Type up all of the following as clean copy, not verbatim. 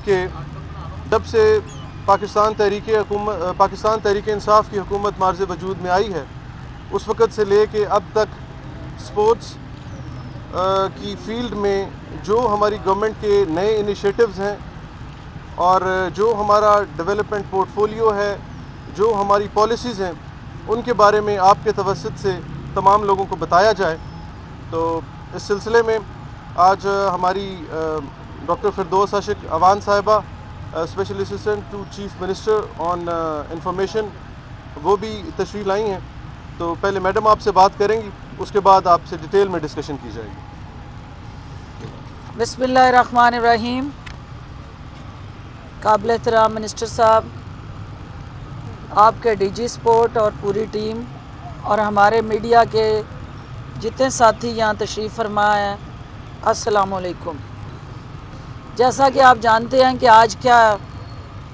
کہ جب سے پاکستان تحریک انصاف کی حکومت معرض وجود میں آئی ہے اس وقت سے لے کے اب تک سپورٹس کی فیلڈ میں جو ہماری گورنمنٹ کے نئے انیشیٹوز ہیں اور جو ہمارا ڈیولپمنٹ پورٹ فولیو ہے، جو ہماری پالیسیز ہیں، ان کے بارے میں آپ کے توسط سے تمام لوگوں کو بتایا جائے۔ تو اس سلسلے میں آج ہماری ڈاکٹر فردوس عاشق اوان صاحبہ، special assistant to chief minister on information, وہ بھی تشریف لائی ہیں۔ تو پہلے میڈم آپ سے بات کریں گی، اس کے بعد آپ سے ڈیٹیل میں ڈسکشن کی جائے گی۔ بسم اللہ الرحمن الرحیم۔ قابل احترام منسٹر صاحب، آپ کے ڈی جی سپورٹ اور پوری ٹیم اور ہمارے میڈیا کے جتنے ساتھی یہاں تشریف فرما ہیں، السلام علیکم۔ جیسا کہ آپ جانتے ہیں کہ آج کیا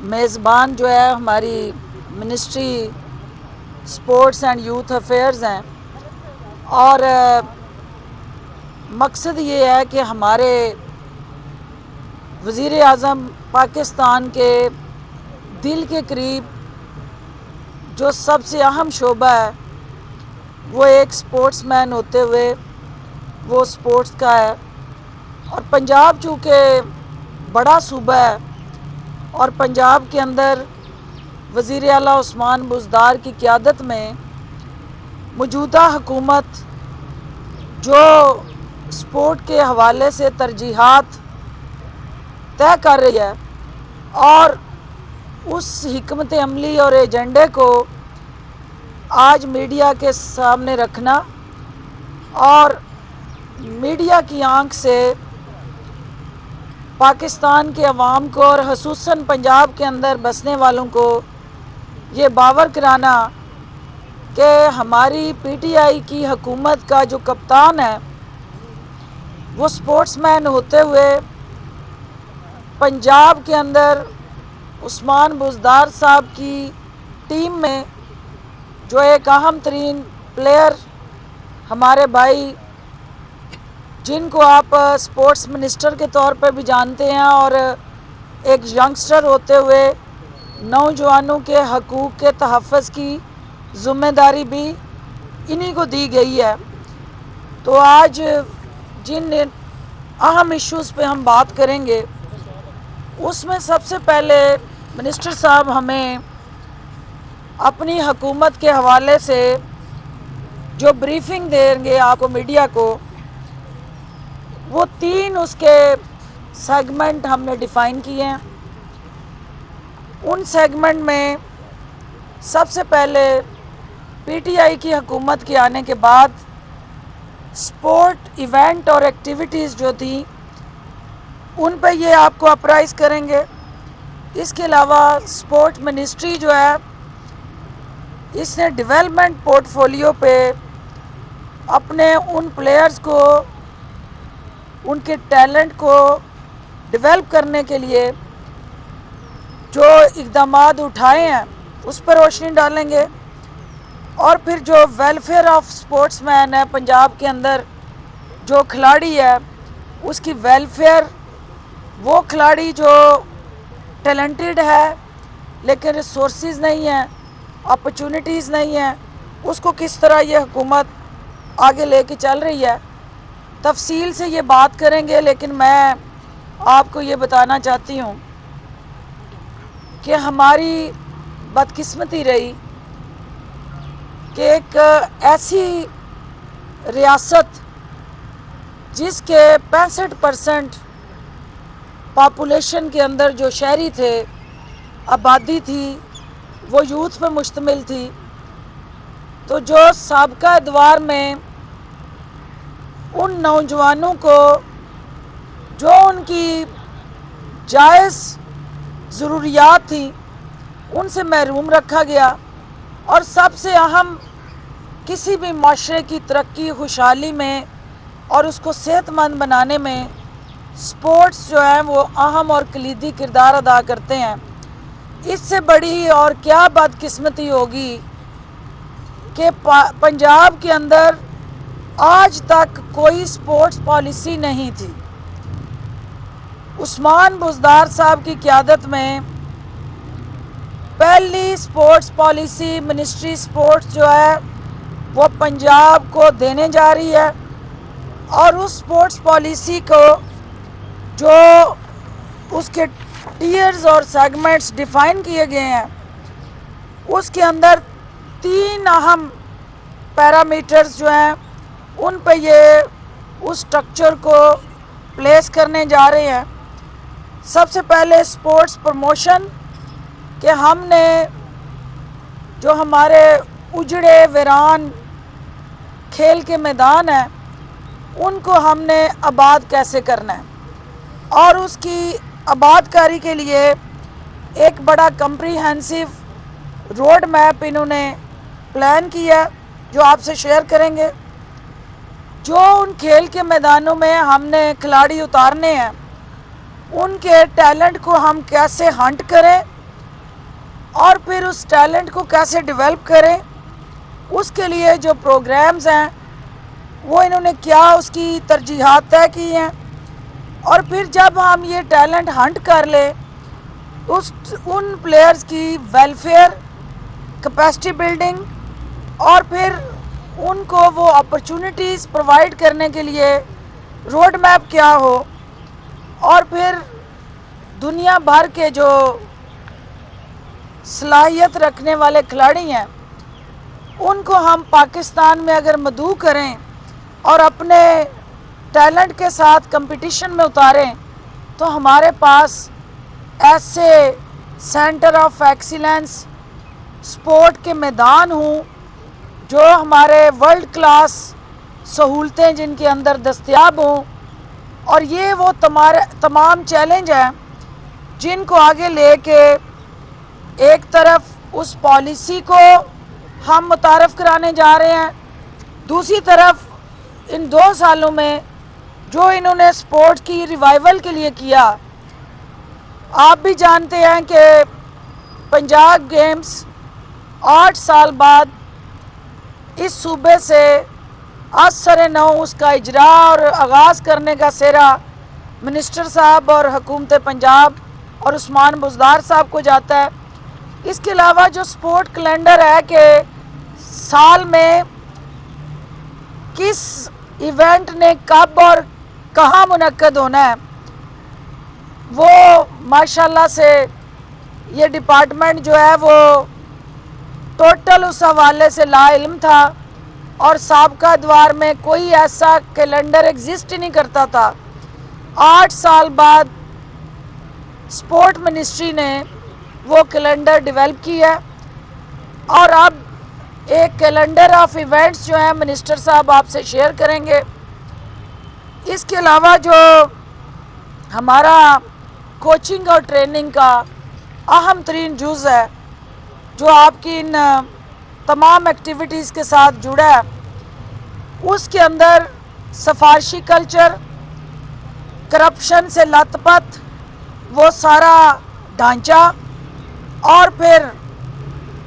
میزبان جو ہے ہماری ministry sports and youth affairs ہیں، اور مقصد یہ ہے کہ ہمارے وزیر اعظم پاکستان کے دل کے قریب جو سب سے اہم شعبہ ہے وہ ایک سپورٹس مین ہوتے ہوئے وہ سپورٹس کا ہے، اور پنجاب چونکہ بڑا صوبہ ہے اور پنجاب کے اندر وزیر اعلیٰ عثمان بزدار کی قیادت میں موجودہ حکومت جو سپورٹ کے حوالے سے ترجیحات طے کر رہی ہے، اور اس حکمت عملی اور ایجنڈے کو آج میڈیا کے سامنے رکھنا اور میڈیا کی آنکھ سے پاکستان کے عوام کو اور خصوصاً پنجاب کے اندر بسنے والوں کو یہ باور کرانا کہ ہماری پی ٹی آئی کی حکومت کا جو کپتان ہے وہ سپورٹس مین ہوتے ہوئے پنجاب کے اندر عثمان بزدار صاحب کی ٹیم میں جو ایک اہم ترین پلیئر ہمارے بھائی جن کو آپ سپورٹس منسٹر کے طور پہ بھی جانتے ہیں، اور ایک ینگسٹر ہوتے ہوئے نوجوانوں کے حقوق کے تحفظ کی ذمہ داری بھی انہی کو دی گئی ہے۔ تو آج جن اہم ایشوز پہ ہم بات کریں گے اس میں سب سے پہلے منسٹر صاحب ہمیں اپنی حکومت کے حوالے سے جو بریفنگ دیں گے آپ کو میڈیا کو، وہ 3 اس کے سیگمنٹ ہم نے ڈیفائن کیے ہیں۔ ان سیگمنٹ میں سب سے پہلے پی ٹی آئی کی حکومت کے آنے کے بعد سپورٹ ایونٹ اور ایکٹیویٹیز جو تھیں ان پہ یہ آپ کو اپرائز کریں گے۔ اس کے علاوہ سپورٹ منسٹری جو ہے اس نے ڈیولپمنٹ پورٹ فولیو پہ اپنے ان پلیئرز کو، ان کے ٹیلنٹ کو ڈیولپ کرنے کے لیے جو اقدامات اٹھائے ہیں اس پر روشنی ڈالیں گے، اور پھر جو ویلفیئر آف سپورٹس مین ہے پنجاب کے اندر، جو کھلاڑی ہے اس کی ویلفیئر، وہ کھلاڑی جو ٹیلنٹڈ ہے لیکن ریسورسز نہیں ہیں، اپرچونٹیز نہیں ہیں، اس کو کس طرح یہ حکومت آگے لے کے چل رہی ہے، تفصیل سے یہ بات کریں گے۔ لیکن میں آپ کو یہ بتانا چاہتی ہوں کہ ہماری بدقسمتی رہی کہ ایک ایسی ریاست جس کے 65% پاپولیشن کے اندر جو شہری تھے، آبادی تھی، وہ یوتھ پہ مشتمل تھی، تو جو سابقہ ادوار میں ان نوجوانوں کو جو ان کی جائز ضروریات تھیں ان سے محروم رکھا گیا، اور سب سے اہم کسی بھی معاشرے کی ترقی خوشحالی میں اور اس کو صحت مند بنانے میں سپورٹس جو ہیں وہ اہم اور کلیدی کردار ادا کرتے ہیں۔ اس سے بڑی اور کیا بدقسمتی ہوگی کہ پنجاب کے اندر آج تک کوئی سپورٹس پالیسی نہیں تھی۔ عثمان بزدار صاحب کی قیادت میں پہلی سپورٹس پالیسی منسٹری سپورٹس جو ہے وہ پنجاب کو دینے جا رہی ہے، اور اس سپورٹس پالیسی کو جو اس کے ٹیئرز اور سیگمنٹس ڈیفائن کیے گئے ہیں، اس کے اندر 3 اہم پیرامیٹرز جو ہیں ان پہ یہ اس سٹرکچر کو پلیس کرنے جا رہے ہیں۔ سب سے پہلے سپورٹس پروموشن، کہ ہم نے جو ہمارے اجڑے ویران کھیل کے میدان ہیں ان کو ہم نے آباد کیسے کرنا ہے، اور اس کی آباد کاری کے لیے ایک بڑا کمپریہنسو روڈ میپ انہوں نے پلان کیا جو آپ سے شیئر کریں گے۔ جو ان کھیل کے میدانوں میں ہم نے کھلاڑی اتارنے ہیں ان کے ٹیلنٹ کو ہم کیسے ہنٹ کریں اور پھر اس ٹیلنٹ کو کیسے ڈیولپ کریں، اس کے لیے جو پروگرامز ہیں وہ انہوں نے کیا اس کی ترجیحات طے کی ہیں، اور پھر جب ہم یہ ٹیلنٹ ہنٹ کر لیں ان پلیئرز کی ویلفیئر، کیپیسٹی بلڈنگ، اور پھر ان کو وہ اپرچونٹیز پرووائڈ کرنے کے لیے روڈ میپ کیا ہو، اور پھر دنیا بھر کے جو صلاحیت رکھنے والے کھلاڑی ہیں ان کو ہم پاکستان میں اگر مدعو کریں اور اپنے ٹیلنٹ کے ساتھ کمپٹیشن میں اتاریں تو ہمارے پاس ایسے سینٹر آف ایکسیلنس سپورٹ کے میدان ہوں جو ہمارے ورلڈ کلاس سہولتیں جن کے اندر دستیاب ہوں، اور یہ وہ تمام چیلنج ہیں جن کو آگے لے کے ایک طرف اس پالیسی کو ہم متعارف کرانے جا رہے ہیں، دوسری طرف ان 2 سالوں میں جو انہوں نے سپورٹ کی ریوائیول کے لیے کیا۔ آپ بھی جانتے ہیں کہ پنجاب گیمز 8 سال بعد اس صوبے سے از سر نو اس کا اجراء اور آغاز کرنے کا سہرا منسٹر صاحب اور حکومت پنجاب اور عثمان بزدار صاحب کو جاتا ہے۔ اس کے علاوہ جو سپورٹ کیلنڈر ہے کہ سال میں کس ایونٹ نے کب اور کہاں منعقد ہونا ہے، وہ ماشاءاللہ سے یہ ڈپارٹمنٹ جو ہے وہ ٹوٹل اس حوالے سے لا علم تھا، اور سابقہ ادوار میں کوئی ایسا کیلنڈر ایگزسٹ ہی نہیں کرتا تھا۔ 8 سال بعد سپورٹ منسٹری نے وہ کیلنڈر ڈیولپ کیا، اور اب ایک کیلنڈر آف ایونٹس جو ہیں منسٹر صاحب آپ سے شیئر کریں گے۔ اس کے علاوہ جو ہمارا کوچنگ اور ٹریننگ کا اہم ترین جز ہے جو آپ کی ان تمام ایکٹیویٹیز کے ساتھ جڑا ہے، اس کے اندر سفارشی کلچر، کرپشن سے لت پت وہ سارا ڈھانچہ، اور پھر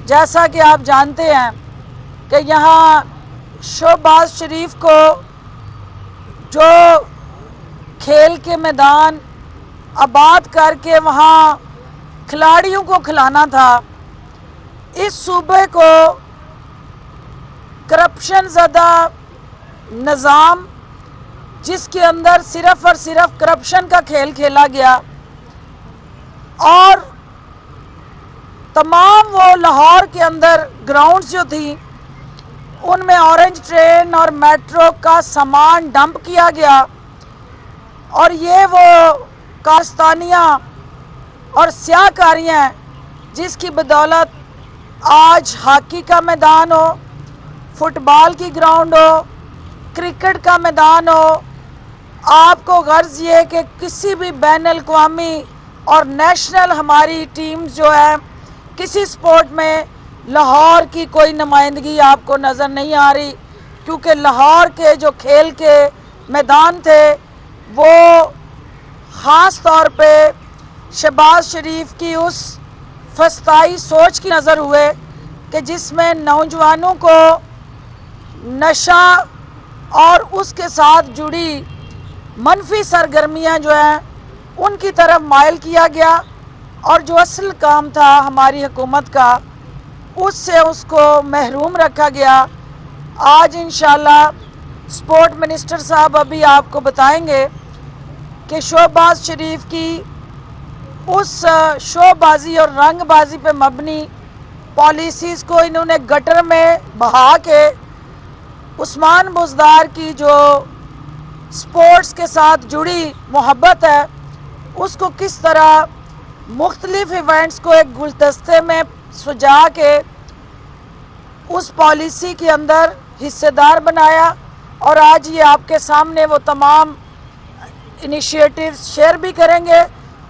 جیسا کہ آپ جانتے ہیں کہ یہاں شہباز شریف کو جو کھیل کے میدان آباد کر کے وہاں کھلاڑیوں کو کھلانا تھا، اس صوبے کو کرپشن زدہ نظام جس کے اندر صرف اور صرف کرپشن کا کھیل کھیلا گیا، اور تمام وہ لاہور کے اندر گراؤنڈز جو تھیں ان میں اورنج ٹرین اور میٹرو کا سامان ڈمپ کیا گیا، اور یہ وہ کارستانیاں اور سیاہ کاریاں ہیں جس کی بدولت آج ہاکی کا میدان ہو، فٹ بال کی گراؤنڈ ہو، کرکٹ کا میدان ہو، آپ کو غرض یہ کہ کسی بھی بین الاقوامی اور نیشنل ہماری ٹیمز جو ہے کسی سپورٹ میں لاہور کی کوئی نمائندگی آپ کو نظر نہیں آ رہی، کیونکہ لاہور کے جو کھیل کے میدان تھے وہ خاص طور پہ شہباز شریف کی اس فسطائی سوچ کی نظر ہوئے کہ جس میں نوجوانوں کو نشہ اور اس کے ساتھ جڑی منفی سرگرمیاں جو ہیں ان کی طرف مائل کیا گیا اور جو اصل کام تھا ہماری حکومت کا اس سے اس کو محروم رکھا گیا۔ آج انشاءاللہ اسپورٹ منسٹر صاحب ابھی آپ کو بتائیں گے کہ شہباز شریف کی اس شو بازی اور رنگ بازی پہ مبنی پالیسیز کو انہوں نے گٹر میں بہا کے عثمان بزدار کی جو سپورٹس کے ساتھ جڑی محبت ہے اس کو کس طرح مختلف ایونٹس کو ایک گلدستے میں سجا کے اس پالیسی کے اندر حصے دار بنایا، اور آج یہ آپ کے سامنے وہ تمام انیشیٹیوز شیئر بھی کریں گے۔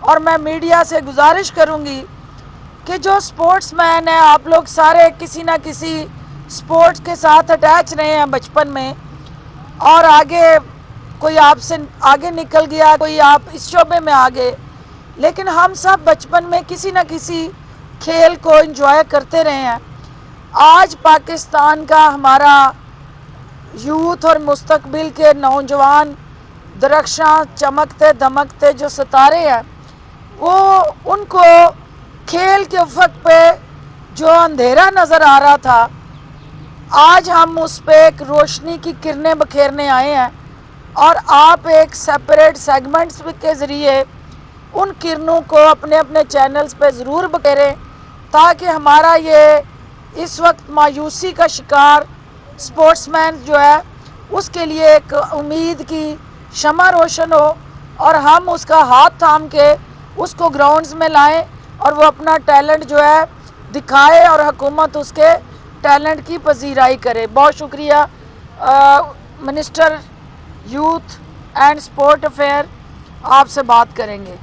اور میں میڈیا سے گزارش کروں گی کہ جو سپورٹس مین ہیں، آپ لوگ سارے کسی نہ کسی سپورٹس کے ساتھ اٹیچ رہے ہیں بچپن میں، اور آگے کوئی آپ سے آگے نکل گیا، کوئی آپ اس شعبے میں آگے، لیکن ہم سب بچپن میں کسی نہ کسی کھیل کو انجوائے کرتے رہے ہیں۔ آج پاکستان کا ہمارا یوتھ اور مستقبل کے نوجوان درخشاں چمکتے دمکتے جو ستارے ہیں، وہ ان کو کھیل کے افق پہ جو اندھیرا نظر آ رہا تھا، آج ہم اس پہ ایک روشنی کی کرنیں بکھیرنے آئے ہیں، اور آپ ایک سیپریٹ سیگمنٹس کے ذریعے ان کرنوں کو اپنے اپنے چینلز پہ ضرور بکھیریں، تاکہ ہمارا یہ اس وقت مایوسی کا شکار سپورٹس مین جو ہے اس کے لیے ایک امید کی شمع روشن ہو، اور ہم اس کا ہاتھ تھام کے اس کو گراؤنڈز میں لائیں اور وہ اپنا ٹیلنٹ جو ہے دکھائے، اور حکومت اس کے ٹیلنٹ کی پذیرائی کرے۔ بہت شکریہ۔ Minister youth and sport affair آپ سے بات کریں گے۔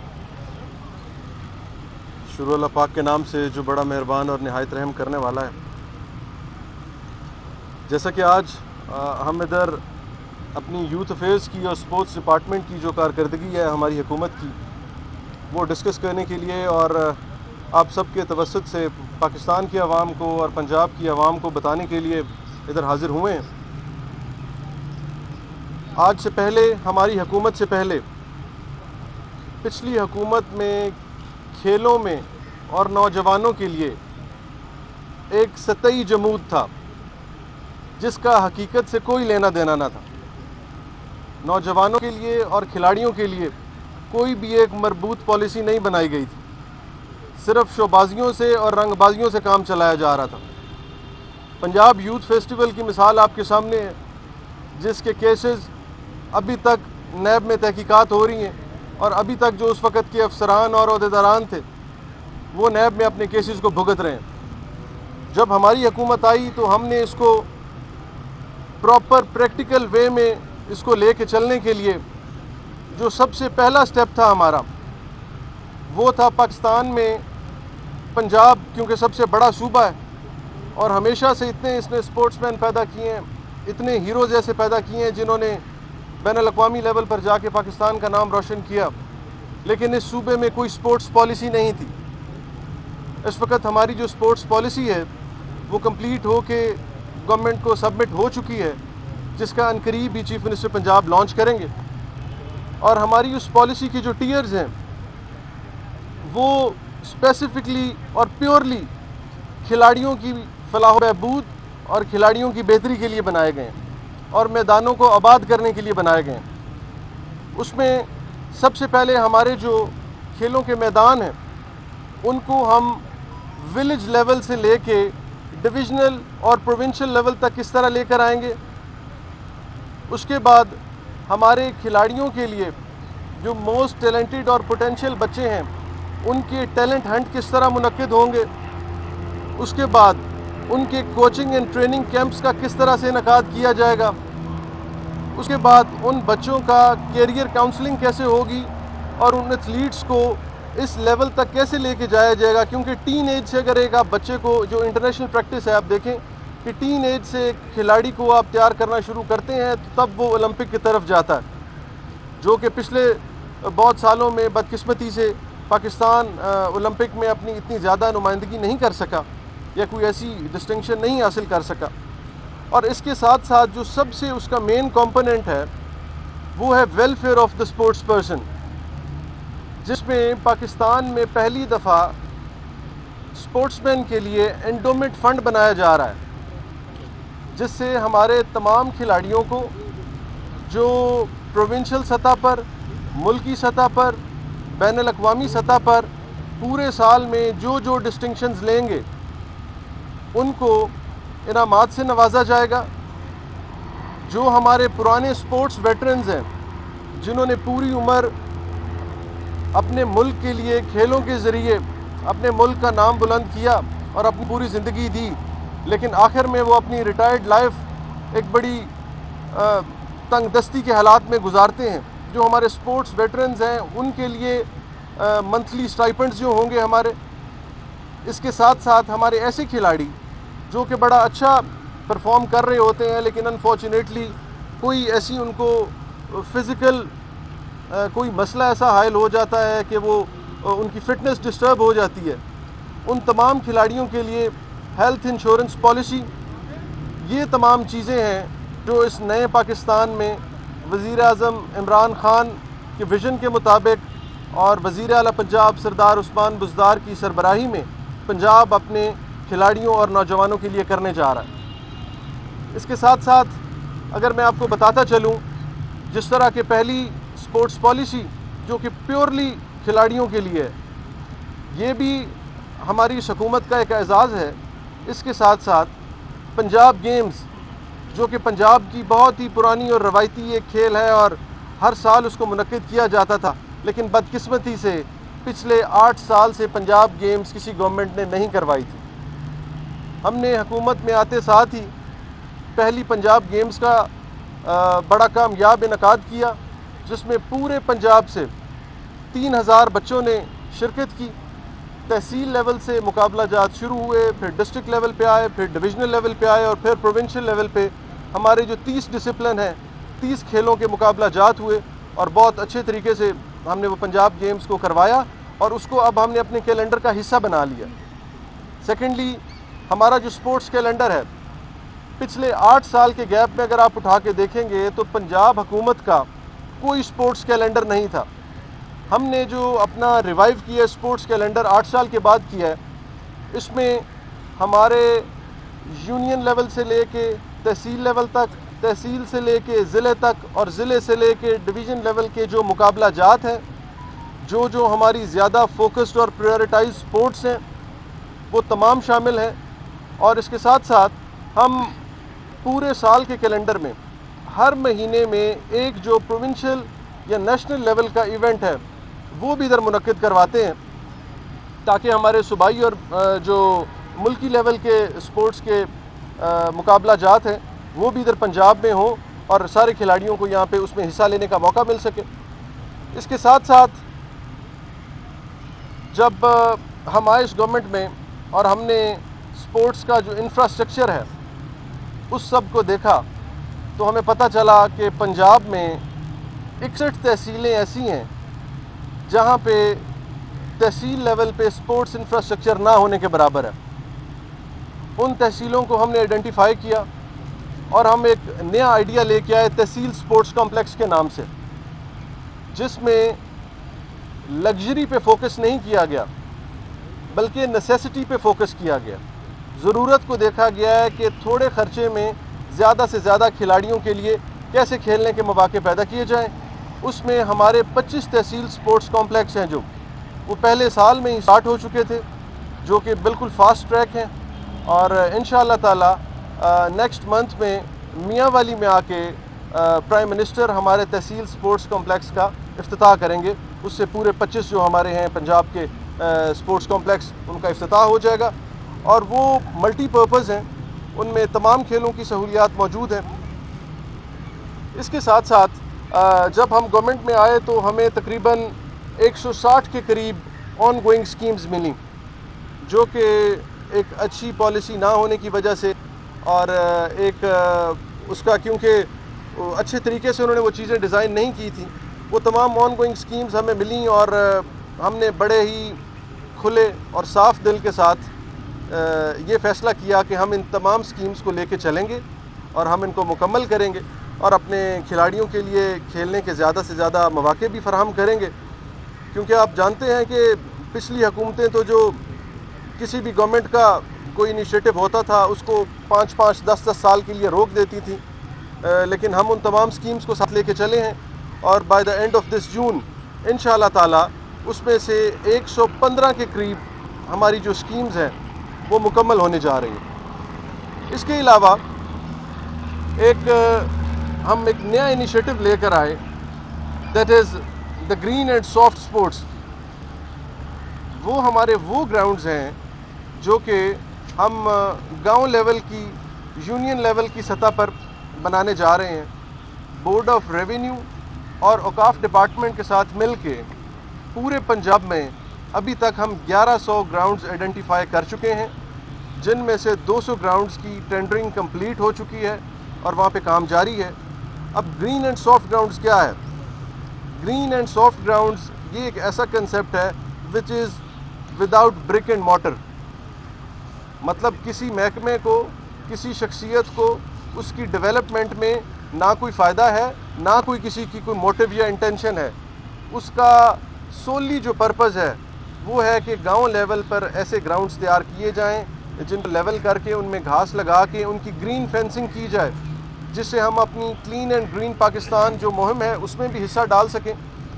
شروع اللہ پاک کے نام سے جو بڑا مہربان اور نہایت رحم کرنے والا ہے۔ جیسا کہ آج ہم ادھر اپنی یوتھ افیئرز کی اور سپورٹس ڈپارٹمنٹ کی جو کارکردگی ہے ہماری حکومت کی، وہ ڈسکس کرنے کے لیے اور آپ سب کے توسط سے پاکستان کی عوام کو اور پنجاب کی عوام کو بتانے کے لیے ادھر حاضر ہوئے ہیں۔ آج سے پہلے، ہماری حکومت سے پہلے، پچھلی حکومت میں کھیلوں میں اور نوجوانوں کے لیے ایک سطحی جمود تھا جس کا حقیقت سے کوئی لینا دینا نہ تھا۔ نوجوانوں کے لیے اور کھلاڑیوں کے لیے کوئی بھی ایک مربوط پالیسی نہیں بنائی گئی تھی، صرف شوبازیوں سے اور رنگ بازیوں سے کام چلایا جا رہا تھا۔ پنجاب یوتھ فیسٹیول کی مثال آپ کے سامنے ہے، جس کے کیسز ابھی تک نیب میں تحقیقات ہو رہی ہیں، اور ابھی تک جو اس وقت کے افسران اور عہدیداران تھے وہ نیب میں اپنے کیسز کو بھگت رہے ہیں۔ جب ہماری حکومت آئی تو ہم نے اس کو پراپر پریکٹیکل وے میں اس کو لے کے چلنے کے لیے جو سب سے پہلا سٹیپ تھا ہمارا، وہ تھا پاکستان میں پنجاب، کیونکہ سب سے بڑا صوبہ ہے اور ہمیشہ سے اتنے اس نے سپورٹس مین پیدا کیے ہیں، اتنے ہیروز ایسے پیدا کیے ہیں جنہوں نے بین الاقوامی لیول پر جا کے پاکستان کا نام روشن کیا، لیکن اس صوبے میں کوئی سپورٹس پالیسی نہیں تھی۔ اس وقت ہماری جو سپورٹس پالیسی ہے وہ کمپلیٹ ہو کے گورنمنٹ کو سبمٹ ہو چکی ہے، جس کا عنقریب ہی چیف منسٹر پنجاب لانچ کریں گے۔ اور ہماری اس پالیسی کے جو ٹیئرز ہیں وہ اسپیسیفکلی اور پیورلی کھلاڑیوں کی فلاح و بہبود اور کھلاڑیوں کی بہتری کے لیے بنائے گئے ہیں، اور میدانوں کو آباد کرنے کے لیے بنائے گئے ہیں۔ اس میں سب سے پہلے ہمارے جو کھیلوں کے میدان ہیں ان کو ہم ولیج لیول سے لے کے ڈویژنل اور پروونشل لیول تک کس طرح لے کر آئیں گے۔ اس کے بعد ہمارے کھلاڑیوں کے لیے جو موسٹ ٹیلنٹڈ اور پوٹینشیل بچے ہیں ان کے ٹیلنٹ ہنٹ کس طرح منعقد ہوں گے۔ اس کے بعد ان کے کوچنگ اینڈ ٹریننگ کیمپس کا کس طرح سے انعقاد کیا جائے گا۔ اس کے بعد ان بچوں کا کیریئر کاؤنسلنگ کیسے ہوگی اور ان ایتھلیٹس کو اس لیول تک کیسے لے کے جایا جائے گا، کیونکہ ٹین ایج سے اگر ایک آپ بچے کو، جو انٹرنیشنل پریکٹس ہے آپ دیکھیں کہ ٹین ایج سے ایک کھلاڑی کو آپ تیار کرنا شروع کرتے ہیں تو تب وہ اولمپک کی طرف جاتا ہے، جو کہ پچھلے بہت سالوں میں بدقسمتی سے پاکستان اولمپک میں اپنی اتنی زیادہ نمائندگی نہیں کر سکا یا کوئی ایسی ڈسٹنکشن نہیں حاصل کر سکا۔ اور اس کے ساتھ ساتھ جو سب سے اس کا مین کمپوننٹ ہے وہ ہے welfare of the sports person. جس میں پاکستان میں پہلی دفعہ اسپورٹس مین کے لیے انڈومنٹ فنڈ بنایا جا رہا ہے، جس سے ہمارے تمام کھلاڑیوں کو جو پروونشل سطح پر، ملکی سطح پر، بین الاقوامی سطح پر پورے سال میں جو ڈسٹنکشنز لیں گے ان کو انعامات سے نوازا جائے گا۔ جو ہمارے پرانے اسپورٹس ویٹرنز ہیں جنہوں نے پوری عمر اپنے ملک کے لیے کھیلوں کے ذریعے اپنے ملک کا نام بلند کیا اور اپنی پوری زندگی دی، لیکن آخر میں وہ اپنی ریٹائرڈ لائف ایک بڑی تنگ دستی کے حالات میں گزارتے ہیں، جو ہمارے اسپورٹس ویٹرنز ہیں ان کے لیے منتھلی سٹائپنڈز جو ہوں گے ہمارے، اس کے ساتھ ساتھ ہمارے ایسے کھلاڑی جو کہ بڑا اچھا پرفارم کر رہے ہوتے ہیں لیکن انفارچونیٹلی کوئی ایسی ان کو فزیکل کوئی مسئلہ ایسا حائل ہو جاتا ہے کہ وہ ان کی فٹنس ڈسٹرب ہو جاتی ہے، ان تمام کھلاڑیوں کے لیے ہیلتھ انشورنس پالیسی، یہ تمام چیزیں ہیں جو اس نئے پاکستان میں وزیر اعظم عمران خان کے ویژن کے مطابق اور وزیر اعلیٰ پنجاب سردار عثمان بزدار کی سربراہی میں پنجاب اپنے کھلاڑیوں اور نوجوانوں کے لیے کرنے جا رہا ہے۔ اس کے ساتھ ساتھ اگر میں آپ کو بتاتا چلوں، جس طرح کہ پہلی اسپورٹس پالیسی جو کہ پیورلی کھلاڑیوں کے لیے ہے، یہ بھی ہماری اس حکومت کا ایک اعزاز ہے۔ اس کے ساتھ ساتھ پنجاب گیمز جو کہ پنجاب کی بہت ہی پرانی اور روایتی ایک کھیل ہے اور ہر سال اس کو منعقد کیا جاتا تھا، لیکن بدقسمتی سے پچھلے 8 سال سے پنجاب گیمز کسی گورنمنٹ نے نہیں کروائی تھی۔ ہم نے حکومت میں آتے ساتھ ہی پہلی پنجاب گیمز کا بڑا کامیاب انعقاد کیا، جس میں پورے پنجاب سے 3000 بچوں نے شرکت کی۔ تحصیل لیول سے مقابلہ جات شروع ہوئے، پھر ڈسٹرکٹ لیول پہ آئے، پھر ڈویژنل لیول پہ آئے اور پھر پروونشل لیول پہ ہمارے جو 30 ڈسپلن ہیں، 30 کھیلوں کے مقابلہ جات ہوئے اور بہت اچھے طریقے سے ہم نے وہ پنجاب گیمز کو کروایا اور اس کو اب ہم نے اپنے کیلنڈر کا حصہ بنا لیا۔ سیکنڈلی، ہمارا جو اسپورٹس کیلنڈر ہے، پچھلے 8 سال کے گیپ میں اگر آپ اٹھا کے دیکھیں گے تو پنجاب حکومت کا کوئی اسپورٹس کیلنڈر نہیں تھا۔ ہم نے جو اپنا ریوائیو کیا اسپورٹس کیلنڈر 8 سال کے بعد کیا ہے، اس میں ہمارے یونین لیول سے لے کے تحصیل لیول تک، تحصیل سے لے کے ضلع تک اور ضلع سے لے کے ڈویژن لیول کے جو مقابلہ جات ہیں، جو ہماری زیادہ فوکسڈ اور پریورٹائز اسپورٹس ہیں، وہ تمام شامل ہیں۔ اور اس کے ساتھ ساتھ ہم پورے سال کے کیلنڈر میں ہر مہینے میں ایک جو پروونشل یا نیشنل لیول کا ایونٹ ہے وہ بھی ادھر منعقد کرواتے ہیں، تاکہ ہمارے صوبائی اور جو ملکی لیول کے اسپورٹس کے مقابلہ جات ہیں وہ بھی ادھر پنجاب میں ہوں اور سارے کھلاڑیوں کو یہاں پہ اس میں حصہ لینے کا موقع مل سکے۔ اس کے ساتھ ساتھ جب ہم آئے اس گورنمنٹ میں اور ہم نے اسپورٹس کا جو انفراسٹرکچر ہے اس سب کو دیکھا تو ہمیں پتہ چلا کہ پنجاب میں 61 تحصیلیں ایسی ہیں جہاں پہ تحصیل لیول پہ اسپورٹس انفراسٹرکچر نہ ہونے کے برابر ہے۔ ان تحصیلوں کو ہم نے آئیڈینٹیفائی کیا اور ہم ایک نیا آئیڈیا لے کے آئے تحصیل اسپورٹس کمپلیکس کے نام سے، جس میں لگژری پہ فوکس نہیں کیا گیا بلکہ نیسیسٹی پہ فوکس کیا گیا۔ ضرورت کو دیکھا گیا ہے کہ تھوڑے خرچے میں زیادہ سے زیادہ کھلاڑیوں کے لیے کیسے کھیلنے کے مواقع پیدا کیے جائیں۔ اس میں ہمارے 25 تحصیل اسپورٹس کمپلیکس ہیں جو وہ پہلے سال میں ہی اسٹارٹ ہو چکے تھے، جو کہ بالکل فاسٹ ٹریک ہیں، اور انشاءاللہ تعالی نیکسٹ منتھ میں میاں والی میں آ کے پرائم منسٹر ہمارے تحصیل اسپورٹس کمپلیکس کا افتتاح کریں گے۔ اس سے پورے 25 جو ہمارے ہیں پنجاب کے اسپورٹس کمپلیکس ان کا افتتاح ہو جائے گا، اور وہ ملٹی پرپز ہیں، ان میں تمام کھیلوں کی سہولیات موجود ہیں۔ اس کے ساتھ ساتھ جب ہم گورنمنٹ میں آئے تو ہمیں تقریباً 160 کے قریب آن گوئنگ سکیمز ملیں، جو کہ ایک اچھی پالیسی نہ ہونے کی وجہ سے اور ایک اس کا کیونکہ اچھے طریقے سے انہوں نے وہ چیزیں ڈیزائن نہیں کی تھیں، وہ تمام آن گوئنگ سکیمز ہمیں ملیں اور ہم نے بڑے ہی کھلے اور صاف دل کے ساتھ یہ فیصلہ کیا کہ ہم ان تمام سکیمز کو لے کے چلیں گے اور ہم ان کو مکمل کریں گے اور اپنے کھلاڑیوں کے لیے کھیلنے کے زیادہ سے زیادہ مواقع بھی فراہم کریں گے۔ کیونکہ آپ جانتے ہیں کہ پچھلی حکومتیں تو جو کسی بھی گورنمنٹ کا کوئی انیشیٹو ہوتا تھا اس کو 5-5 10-10 سال کے لیے روک دیتی تھیں، لیکن ہم ان تمام سکیمز کو ساتھ لے کے چلے ہیں، اور by the end of this June انشاءاللہ تعالی اس میں سے 115 کے قریب ہماری جو سکیمز ہیں وہ مکمل ہونے جا رہی ہیں۔ اس کے علاوہ ہم ایک نیا انیشیٹو لے کر آئے، that is the green and soft sports. وہ ہمارے وہ گراؤنڈز ہیں جو کہ ہم گاؤں لیول کی، یونین لیول کی سطح پر بنانے جا رہے ہیں۔ بورڈ آف ریونیو اور اوقاف ڈپارٹمنٹ کے ساتھ مل کے پورے پنجاب میں ابھی تک ہم 1100 گراؤنڈز آئیڈینٹیفائی کر چکے ہیں، جن میں سے 200 گراؤنڈز کی ٹینڈرنگ کمپلیٹ ہو چکی ہے اور وہاں پہ کام جاری ہے۔ اب گرین اینڈ سافٹ گراؤنڈز کیا ہے؟ گرین اینڈ سافٹ گراؤنڈز یہ ایک ایسا کنسیپٹ ہے which is without brick and mortar, مطلب کسی محکمے کو، کسی شخصیت کو اس کی ڈیولپمنٹ میں نہ کوئی فائدہ ہے، نہ کوئی کسی کی کوئی موٹیو یا انٹینشن ہے۔ اس کا سولی جو پرپز ہے وہ ہے کہ گاؤں لیول پر ایسے گراؤنڈز تیار کیے جائیں جن کو لیول کر کے ان میں گھاس لگا کے ان کی گرین فینسنگ کی جائے، جس سے ہم اپنی کلین اینڈ گرین پاکستان جو مہم ہے اس میں بھی حصہ ڈال سکیں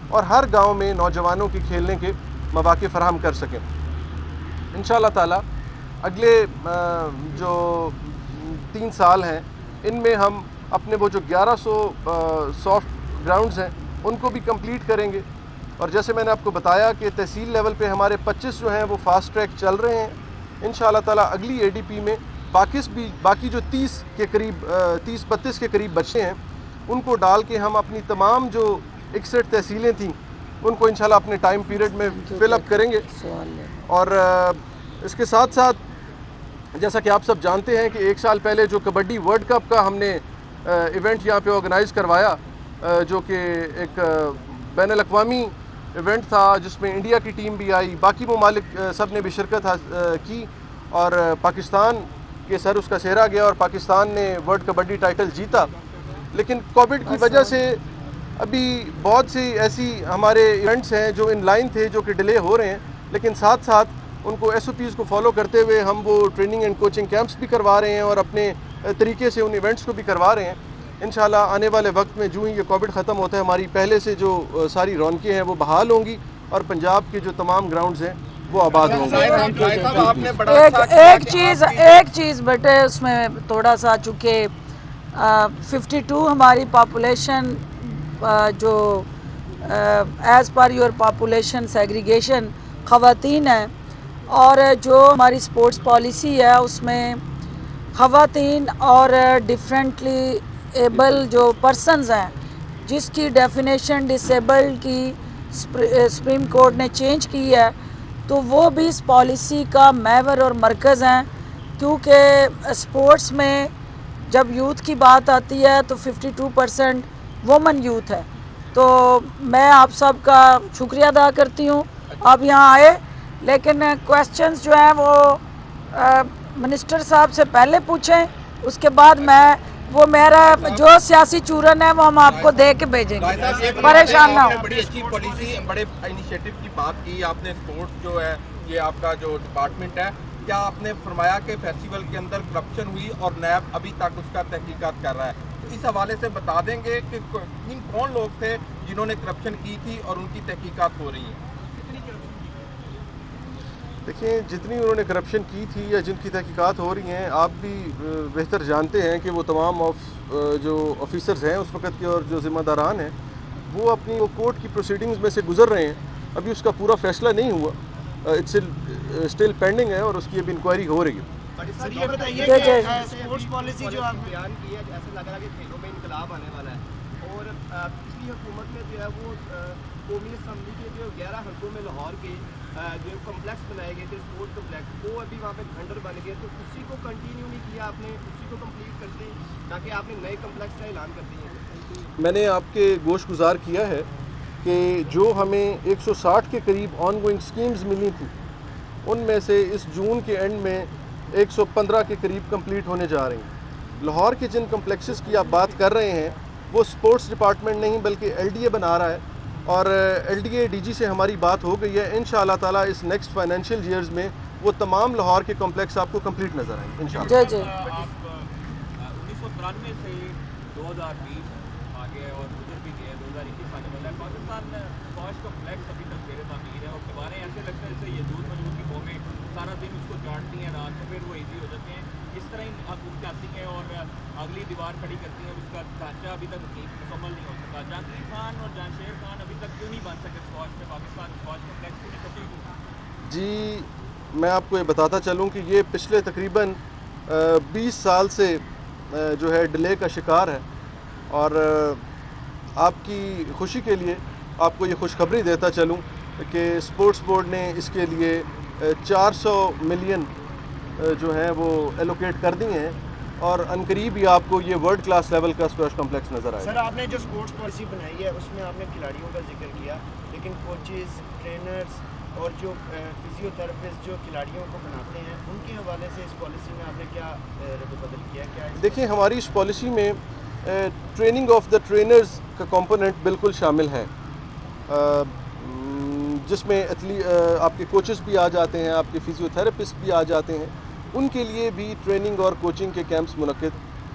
اور ہر گاؤں میں نوجوانوں کے کھیلنے کے مواقع فراہم کر سکیں۔ انشاءاللہ تعالی اگلے جو 3 سال ہیں ان میں ہم اپنے وہ جو 1100 سافٹ گراؤنڈز ہیں ان کو بھی کمپلیٹ کریں گے، اور جیسے میں نے آپ کو بتایا کہ تحصیل لیول پہ ہمارے 25 جو ہیں وہ فاسٹ ٹریک چل رہے ہیں۔ انشاءاللہ تعالی اگلی ADP میں باقی جو 30 کے قریب 30-32 کے قریب بچے ہیں ان کو ڈال کے ہم اپنی تمام جو 61 تحصیلیں تھیں ان کو انشاءاللہ اپنے ٹائم پیریڈ میں فل اپ کریں گے۔ اور اس کے ساتھ ساتھ جیسا کہ آپ سب جانتے ہیں کہ 1 سال پہلے جو کبڈی ورلڈ کپ کا ہم نے ایونٹ یہاں پہ آرگنائز کروایا، جو کہ ایک بین الاقوامی ایونٹ تھا جس میں انڈیا کی ٹیم بھی آئی، باقی ممالک سب نے بھی شرکت کی، اور پاکستان کے سر اس کا سہرا گیا اور پاکستان نے ورلڈ کبڈی ٹائٹل جیتا۔ لیکن کووڈ کی وجہ سے ابھی بہت سی ایسی ہمارے ایونٹس ہیں جو ان لائن تھے جو کہ ڈیلے ہو رہے ہیں، لیکن ساتھ ساتھ ان کو SOPs کو فالو کرتے ہوئے ہم وہ ٹریننگ اینڈ کوچنگ کیمپس بھی کروا رہے ہیں اور اپنے طریقے سے ان ایونٹس کو بھی کروا رہے ہیں۔ انشاءاللہ آنے والے وقت میں جو ہی یہ کووڈ ختم ہوتا ہے ہماری پہلے سے جو ساری رونقیں ہیں وہ بحال ہوں گی اور پنجاب کے جو تمام گراؤنڈز ہیں وہ آباد ہوں گے۔ ایک چیز بیٹے اس میں تھوڑا سا، چونکہ 52 ہماری پاپولیشن جو as per your population segregation خواتین ہیں، اور جو ہماری سپورٹس پالیسی ہے اس میں خواتین اور ڈیفرنٹلی ایبل جو پرسنز ہیں جس کی ڈیفینیشن ڈسیبل کی سپریم کورٹ نے چینج کی ہے، تو وہ بھی اس پالیسی کا محور اور مرکز ہیں، کیونکہ سپورٹس میں جب یوتھ کی بات آتی ہے تو 52% وومن یوتھ ہے۔ تو میں آپ سب کا شکریہ ادا کرتی ہوں آپ یہاں آئے، لیکن کویسچنز جو ہیں وہ منسٹر صاحب سے پہلے پوچھیں، اس کے بعد وہ میرا جو سیاسی چورن ہے وہ ہم آپ کو دے کے بھیجیں گے، پریشان نہ ہو۔ بڑی اچھی پالیسی، بڑے انیشیٹو کی بات کی آپ نے، سپورٹس جو ہے یہ آپ کا جو ڈپارٹمنٹ ہے، کیا آپ نے فرمایا کہ فیسٹیول کے اندر کرپشن ہوئی اور نیب ابھی تک اس کا تحقیقات کر رہا ہے، تو اس حوالے سے بتا دیں گے کہ کون لوگ تھے جنہوں نے کرپشن کی تھی اور ان کی تحقیقات ہو رہی ہیں؟ دیکھیں، جتنی انہوں نے کرپشن کی تھی یا جن کی تحقیقات ہو رہی ہیں، آپ بھی بہتر جانتے ہیں کہ وہ تمام جو آفیسرز ہیں اس وقت کے اور جو ذمہ داران ہیں وہ اپنی کورٹ کی پروسیڈنگز میں سے گزر رہے ہیں۔ ابھی اس کا پورا فیصلہ نہیں ہوا، اٹس اسٹل پینڈنگ ہے اور اس کی ابھی انکوائری ہو رہی ہے۔ سر یہ بتائیے کہ اسپورٹس پالیسی جو آپ نے بیان کی ہے، ایسا لگ رہا ہے کہ کھیلوں میں انقلاب آنے والا ہے، اور پچھلی حکومت میں جو ہے وہ قومی اسمبلی کے جو 11 حلقوں میں لاہور کے جو کمپلیکس بنائے گئے تھے، اسپورٹس کمپلیکس، وہ ابھی وہاں پہ کھنڈر بن گئے، تو اسی کو کنٹینیو نہیں کیا آپ نے، اسی کو کمپلیٹ کرتے تاکہ آپ نے نئے کمپلیکس کا اعلان کر دیا؟ میں نے آپ کے گوش گزار کیا ہے کہ جو ہمیں 160 کے قریب آن گوئنگ سکیمز ملی تھیں ان میں سے اس جون کے اینڈ میں 115 کے قریب کمپلیٹ ہونے جا رہی ہیں۔ لاہور کے جن کمپلیکسز کی آپ بات کر رہے ہیں وہ سپورٹس ڈپارٹمنٹ نہیں بلکہ LDA بنا رہا ہے، اور LDA DG سے ہماری بات ہو گئی ہے. انشاءاللہ تعالیٰ اس نیکسٹ فائنینشیل ایئرز میں وہ تمام لاہور کے کمپلیکس آپ کو کمپلیٹ نظر آئیں گے انشاءاللہ. جی آپ 1993 سے 2020 آگے اور گزر بھی گئے, 2021 آنے والا ہے. پاکستان اسکواش کمپلیکس ابھی تک زیر تعمیر ہے اور دیواریں ایسے لگتا ہے جیسے یزود مجود کی قومیں سارا دن اس کو چاٹتی ہیں, رات کو پھر وہ ایزی ہو جاتے ہیں. اس طرح ہی حکومت آتی ہیں اور اگلی دیوار کھڑی کرتی ہیں, اس کا ڈھانچہ ابھی تک مکمل نہیں ہو سکا. جہانگیر خان اور جہانشیر خان ابھی تک کیوں نہیں بن سکے اسکواش میں, پاکستان اسکواش کمپلیکس کیوں نہیں کچھ؟ جی میں آپ کو یہ بتاتا چلوں کہ یہ پچھلے تقریباً 20 سال سے جو ہے ڈیلے کا شکار ہے, اور آپ کی خوشی کے لیے آپ کو یہ خوشخبری دیتا چلوں کہ اسپورٹس بورڈ نے اس کے لیے 400 ملین جو ہیں وہ ایلوکیٹ کر دی ہیں, اور عنقریب ہی آپ کو یہ ورلڈ کلاس لیول کا اسکواش کمپلیکس نظر آئے گا. سر آپ نے جو اسپورٹس پالیسی بنائی ہے اس میں آپ نے کھلاڑیوں کا ذکر کیا, لیکن کوچز, ٹرینرز اور جو فزیو تھراپسٹ جو کھلاڑیوں کو بناتے ہیں ان کے حوالے سے اس پالیسی میں آپ نے کیا رد و بدل کیا؟ کیا دیکھیں ہماری اس پالیسی میں ٹریننگ آف دا ٹرینرز کا کمپوننٹ بالکل شامل ہے, جس میں آپ کے کوچز بھی آ جاتے ہیں, آپ کے فزیو تھراپسٹ بھی آ جاتے ہیں. ان کے لیے بھی ٹریننگ اور کوچنگ کے کیمپس منعقد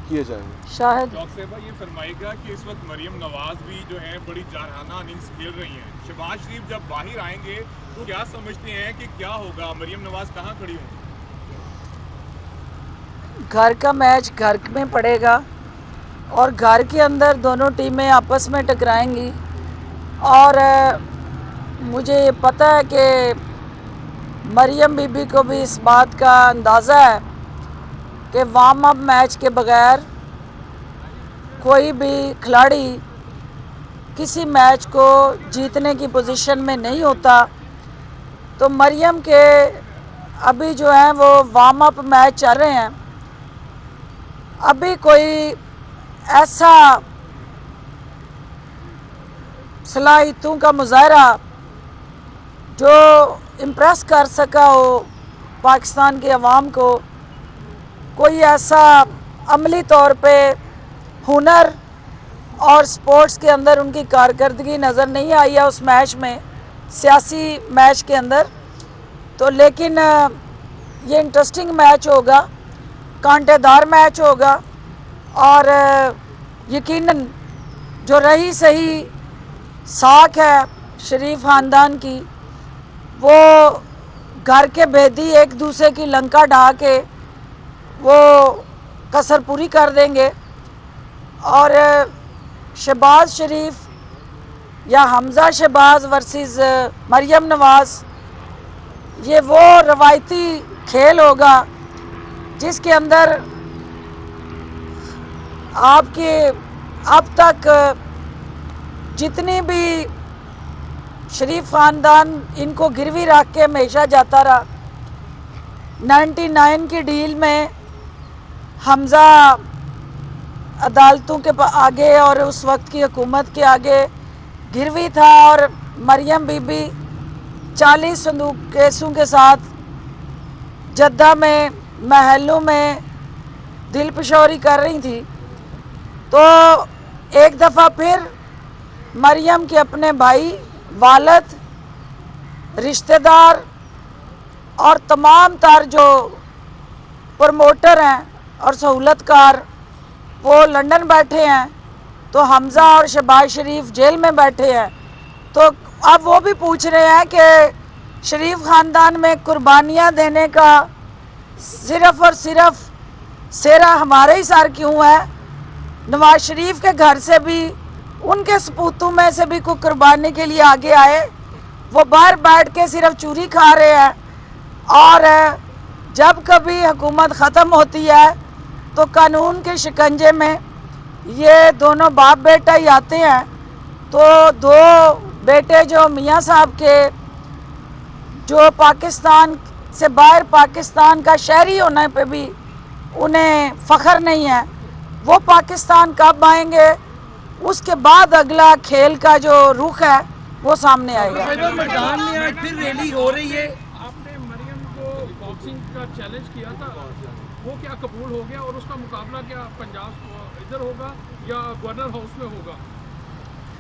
کیے جائیں گے. شاہد ڈاکٹر صاحبہ یہ فرمائے گا کہ اس وقت مریم نواز بھی جو ہیں بڑی جارحانہ اننگز کھیل رہی ہیں, شہباز شریف جب باہر آئیں گے تو کیا سمجھتے ہیں کہ کیا ہوگا, مریم نواز کہاں کھڑی ہوں گی؟ گھر کا میچ گھر میں پڑے گا اور گھر کے اندر دونوں ٹیمیں آپس میں ٹکرائیں گی, اور مجھے یہ پتہ ہے کہ مریم بی بی کو بھی اس بات کا اندازہ ہے کہ وارم اپ میچ کے بغیر کوئی بھی کھلاڑی کسی میچ کو جیتنے کی پوزیشن میں نہیں ہوتا. تو مریم کے ابھی جو ہیں وہ وارم اپ میچ چل رہے ہیں, ابھی کوئی ایسا صلاحیتوں کا مظاہرہ جو امپریس کر سکا ہو پاکستان کے عوام کو, کوئی ایسا عملی طور پہ ہنر اور سپورٹس کے اندر ان کی کارکردگی نظر نہیں آئی ہے اس میچ میں, سیاسی میچ کے اندر. تو لیکن یہ انٹرسٹنگ میچ ہوگا, کانٹے دار میچ ہوگا, اور یقیناً جو رہی صحیح ساکھ ہے شریف خاندان کی, وہ گھر کے بھیدی ایک دوسرے کی لنکا ڈھا کے وہ کسر پوری کر دیں گے. اور شہباز شریف یا حمزہ شہباز ورسز مریم نواز, یہ وہ روایتی کھیل ہوگا جس کے اندر آپ کے اب تک جتنی بھی شریف خاندان ان کو گروی رکھ کے ہمیشہ جاتا رہا, 99 کی ڈیل میں حمزہ عدالتوں کے آگے اور اس وقت کی حکومت کے آگے گروی تھا, اور مریم بی بی 40 صندوق کیسوں کے ساتھ جدہ میں محلوں میں دل پشوری کر رہی تھی. تو ایک دفعہ پھر مریم کے اپنے بھائی, والد, رشتہ دار اور تمام تر جو پروموٹر ہیں اور سہولت کار وہ لندن بیٹھے ہیں, تو حمزہ اور شہباز شریف جیل میں بیٹھے ہیں. تو اب وہ بھی پوچھ رہے ہیں کہ شریف خاندان میں قربانیاں دینے کا صرف اور صرف سہرا ہمارے ہی سر کیوں ہے؟ نواز شریف کے گھر سے بھی, ان کے سپوتوں میں سے بھی کوئی قربانی کے لیے آگے آئے. وہ باہر بیٹھ کے صرف چوری کھا رہے ہیں, اور جب کبھی حکومت ختم ہوتی ہے تو قانون کے شکنجے میں یہ دونوں باپ بیٹا ہی آتے ہیں. تو دو بیٹے جو میاں صاحب کے, جو پاکستان سے باہر پاکستان کا شہری ہونے پہ بھی انہیں فخر نہیں ہے, وہ پاکستان کب آئیں گے اس کے بعد اگلا کھیل کا جو رخ ہے وہ سامنے آئے گا. میدان میں آج پھر ریلی ہو رہی ہے. آپ نے مریم کو باکسنگ کا چیلنج کیا تھا, وہ کیا قبول ہو گیا, اور اس کا مقابلہ کیا پنجاب ادھر ہوگا یا گورنر ہاؤس میں ہوگا؟